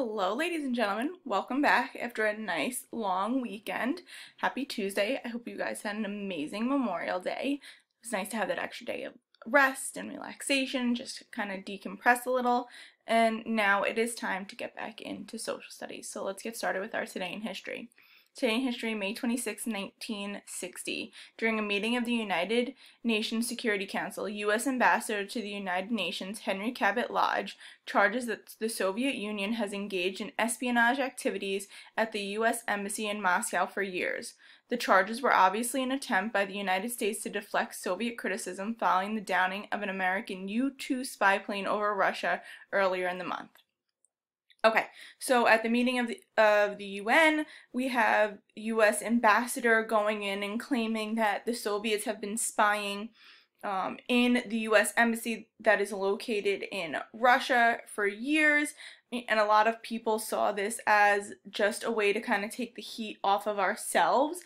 Hello, ladies and gentlemen. Welcome back after a nice long weekend. Happy Tuesday. I hope you guys had an amazing Memorial Day. It was nice to have that extra day of rest and relaxation, just to kind of decompress a little. And now it is time to get back into social studies. So let's get started with our Today in History. Today in History, May 26, 1960. During a meeting of the United Nations Security Council, U.S. Ambassador to the United Nations Henry Cabot Lodge charges that the Soviet Union has engaged in espionage activities at the U.S. Embassy in Moscow for years. The charges were obviously an attempt by the United States to deflect Soviet criticism following the downing of an American U-2 spy plane over Russia earlier in the month. Okay, so at the meeting of the UN, we have U.S. ambassador going in and claiming that the Soviets have been spying in the U.S. embassy that is located in Russia for years, and a lot of people saw this as just a way to kind of take the heat off of ourselves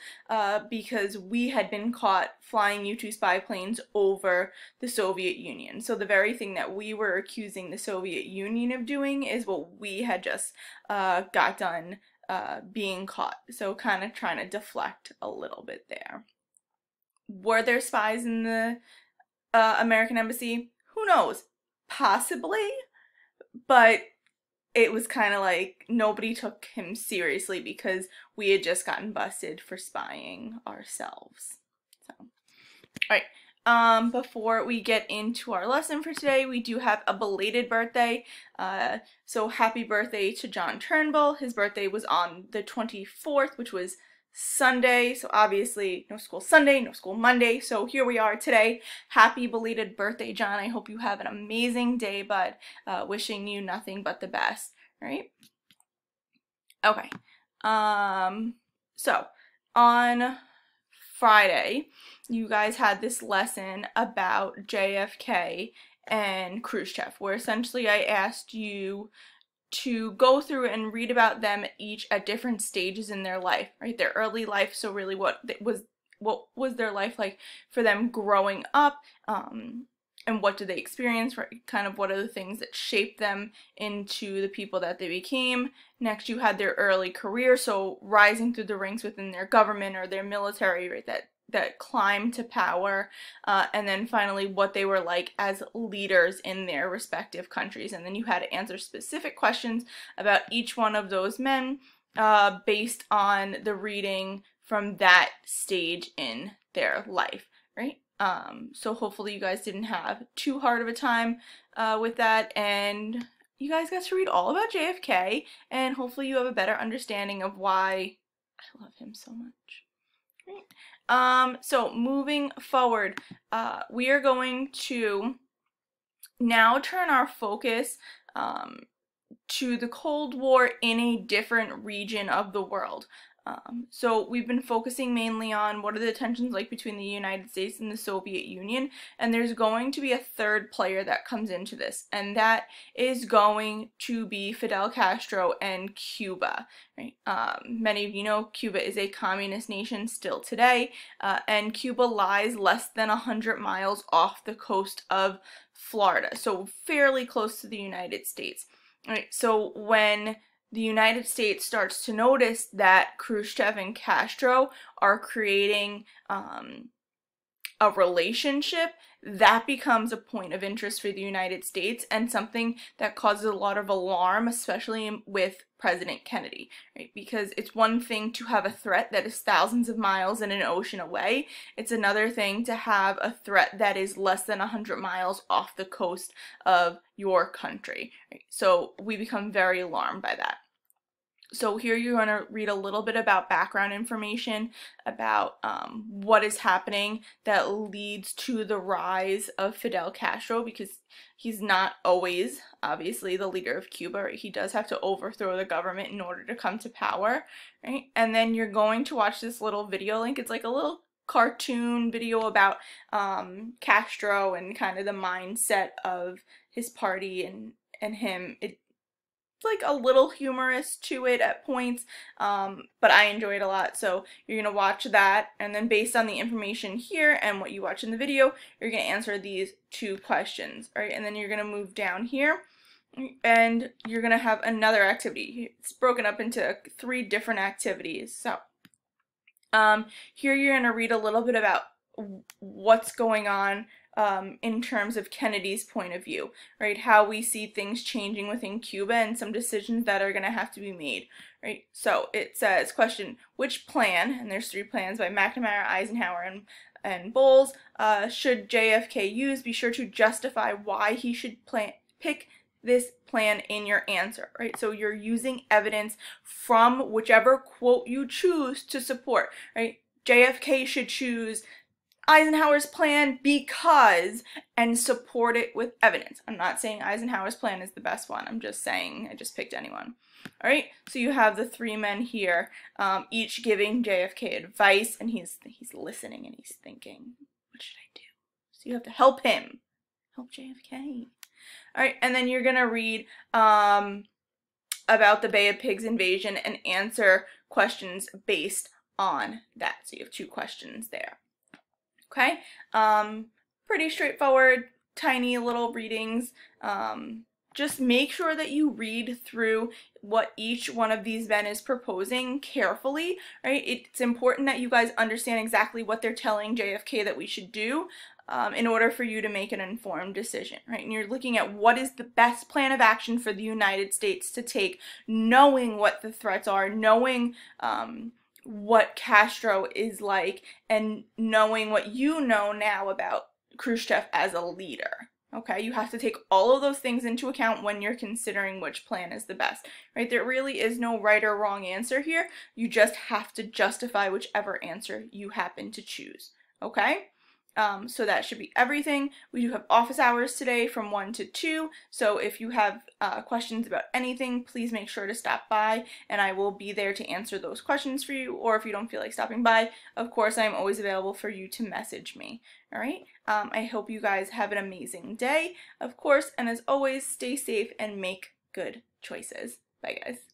because we had been caught flying U-2 spy planes over the Soviet Union. So the very thing that we were accusing the Soviet Union of doing is what we had just got done being caught. So kind of trying to deflect a little bit there. Were there spies in the American embassy? Who knows? Possibly, but it was kind of like nobody took him seriously because we had just gotten busted for spying ourselves. So, alright, before we get into our lesson for today, we do have a belated birthday. So happy birthday to John Turnbull. His birthday was on the 24th, which was Sunday, so obviously no school Sunday, no school Monday, so here we are today. Happy belated birthday, John. I hope you have an amazing day, bud. Wishing you nothing but the best, right? Okay, so on Friday, you guys had this lesson about JFK and Khrushchev, where essentially I asked you to go through and read about them each at different stages in their life, right? Their early life, so really what was their life like for them growing up, and what did they experience, right? Kind of what are the things that shaped them into the people that they became. Next, you had their early career, so rising through the ranks within their government or their military, right? That climb to power, and then finally what they were like as leaders in their respective countries. And then you had to answer specific questions about each one of those men based on the reading from that stage in their life, right? So hopefully you guys didn't have too hard of a time with that, and you guys got to read all about JFK, and hopefully you have a better understanding of why I love him so much. Right. So moving forward, we are going to now turn our focus to the Cold War in a different region of the world. So we've been focusing mainly on what are the tensions like between the United States and the Soviet Union, and there's going to be a third player that comes into this, and that is going to be Fidel Castro and Cuba. Right? Many of you know Cuba is a communist nation still today, and Cuba lies less than 100 miles off the coast of Florida, so fairly close to the United States. Right? So when the United States starts to notice that Khrushchev and Castro are creating a relationship, that becomes a point of interest for the United States and something that causes a lot of alarm, especially with President Kennedy, right? Because it's one thing to have a threat that is thousands of miles in an ocean away. It's another thing to have a threat that is less than 100 miles off the coast of your country, right? So we become very alarmed by that. So here you're going to read a little bit about background information about what is happening that leads to the rise of Fidel Castro, because he's not always, obviously, the leader of Cuba. Right? He does have to overthrow the government in order to come to power, right? And then you're going to watch this little video link. It's like a little cartoon video about Castro and kind of the mindset of his party and him. It's like a little humorous to it at points, but I enjoy it a lot. So you're going to watch that, and then based on the information here and what you watch in the video, you're going to answer these two questions, all right? And then you're going to move down here, and you're going to have another activity. It's broken up into 3 different activities. So here you're going to read a little bit about what's going on in terms of Kennedy's point of view, right? How we see things changing within Cuba and some decisions that are going to have to be made, right? So it says, question, which plan, and there's 3 plans by McNamara, Eisenhower, and Bowles, should JFK use? Be sure to justify why he should pick this plan in your answer, right? So you're using evidence from whichever quote you choose to support, right? JFK should choose Eisenhower's plan because, and support it with evidence. I'm not saying Eisenhower's plan is the best one. I'm just saying I just picked anyone. All right, so you have the 3 men here, each giving JFK advice, and he's listening and he's thinking, what should I do? So you have to help him, help JFK. All right, and then you're gonna read about the Bay of Pigs invasion and answer questions based on that. So you have 2 questions there. Okay, pretty straightforward, tiny little readings. Just make sure that you read through what each one of these men is proposing carefully, right? It's important that you guys understand exactly what they're telling JFK that we should do in order for you to make an informed decision, right? And you're looking at what is the best plan of action for the United States to take, knowing what the threats are, knowing what Castro is like, and knowing what you know now about Khrushchev as a leader. Okay, you have to take all of those things into account when you're considering which plan is the best, right? There really is no right or wrong answer here. You just have to justify whichever answer you happen to choose, okay? So that should be everything. We do have office hours today from 1 to 2, so if you have questions about anything, please make sure to stop by, and I will be there to answer those questions for you, or if you don't feel like stopping by, of course, I'm always available for you to message me, all right? I hope you guys have an amazing day, of course, and as always, stay safe and make good choices. Bye, guys.